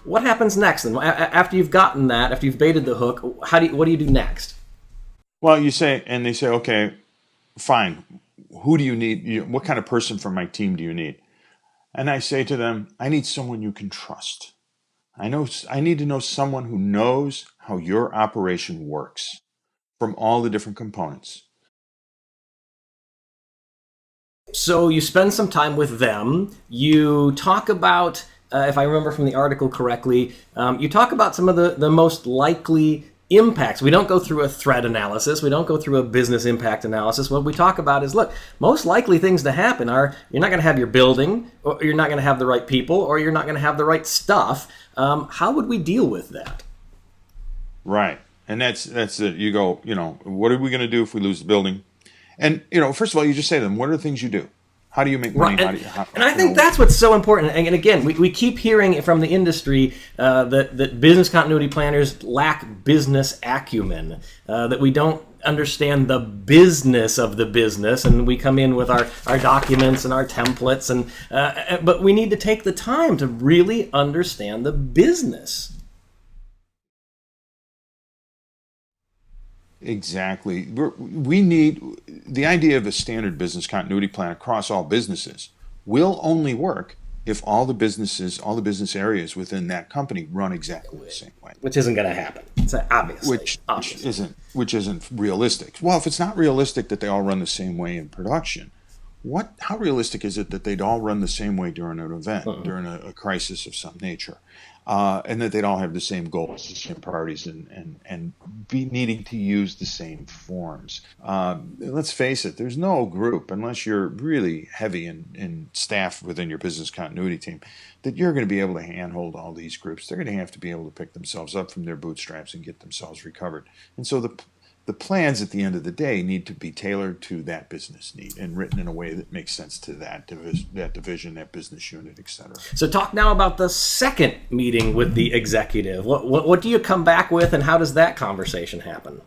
what happens next then? After you've gotten that, after you've baited the hook, what do you do next? Well, they say, okay, fine. Who do you need? What kind of person from my team do you need? And I say to them, I need someone you can trust. I need to know someone who knows how your operation works from all the different components. So you spend some time with them. You talk about, if I remember from the article correctly, you talk about some of the most likely impacts. We don't go through a threat analysis. We don't go through a business impact analysis. What we talk about is, look, most likely things to happen are you're not going to have your building, or you're not going to have the right people, or you're not going to have the right stuff. How would we deal with that? Right. And that's it. You go, what are we going to do if we lose the building? And, first of all, you just say to them, what are the things you do? How do you make money? Right. And I think that's what's so important. And again, we keep hearing from the industry that business continuity planners lack business acumen, that we don't understand the business of the business, and we come in with our documents and our templates, but we need to take the time to really understand the business. Exactly. We need the idea of a standard business continuity plan across all businesses will only work if all the business areas within that company run exactly the same way. Which isn't going to happen. It's obvious. Which isn't realistic. Well, if it's not realistic that they all run the same way in production, how realistic is it that they'd all run the same way during an event, during a crisis of some nature? And that they'd all have the same goals, the same priorities, and be needing to use the same forms. Let's face it, there's no group, unless you're really heavy in staff within your business continuity team, that you're going to be able to handhold all these groups. They're going to have to be able to pick themselves up from their bootstraps and get themselves recovered. And so the plans at the end of the day need to be tailored to that business need and written in a way that makes sense to that division, that business unit, etc. So talk now about the second meeting with the executive. What do you come back with, and how does that conversation happen?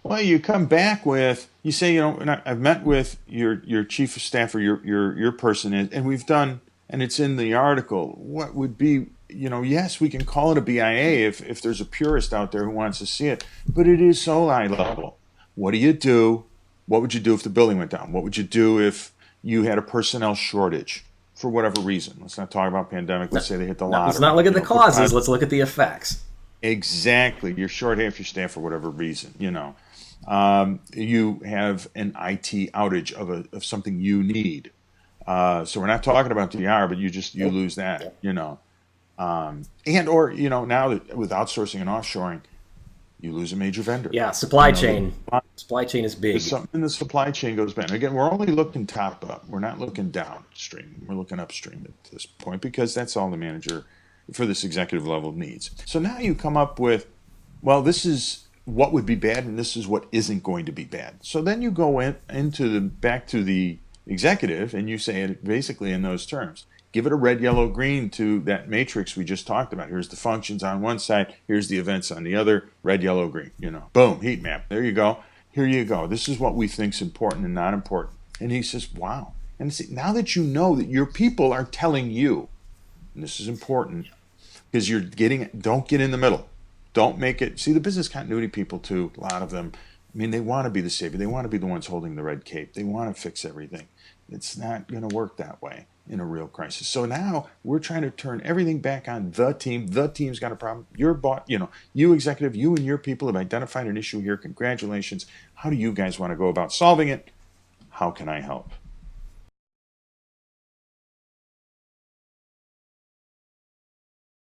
Well, you come back with, you say, I've met with your chief of staff or your person, and we've done, and it's in the article, what would be, yes, we can call it a BIA if there's a purist out there who wants to see it, but it is so high level. What do you do? What would you do if the building went down? What would you do if you had a personnel shortage for whatever reason? Let's not talk about pandemic. Let's say they hit the lottery. Let's not look at the causes. Let's look at the effects. Exactly. You're short half your staff for whatever reason, You have an IT outage of something you need. So we're not talking about DR, but you lose that, now that with outsourcing and offshoring, you lose a major vendor. Yeah, supply chain. Supply chain is big. Something in the supply chain goes bad. Again, we're only looking top up. We're not looking downstream. We're looking upstream at this point because that's all the manager for this executive level needs. So now you come up with, well, this is what would be bad and this is what isn't going to be bad. So then you go back to the executive and you say it basically in those terms. Give it a red, yellow, green to that matrix we just talked about. Here's the functions on one side. Here's the events on the other. Red, yellow, green. Boom, heat map. There you go. Here you go. This is what we think is important and not important. And he says, wow. And see, now that you know that your people are telling you, and this is important, because don't get in the middle. Don't make it. See, the business continuity people too, a lot of them, they want to be the savior. They want to be the ones holding the red cape. They want to fix everything. It's not going to work that way in a real crisis. So now we're trying to turn everything back on the team. The team's got a problem. Your boss, you executive, you and your people have identified an issue here. Congratulations. How do you guys want to go about solving it? How can I help?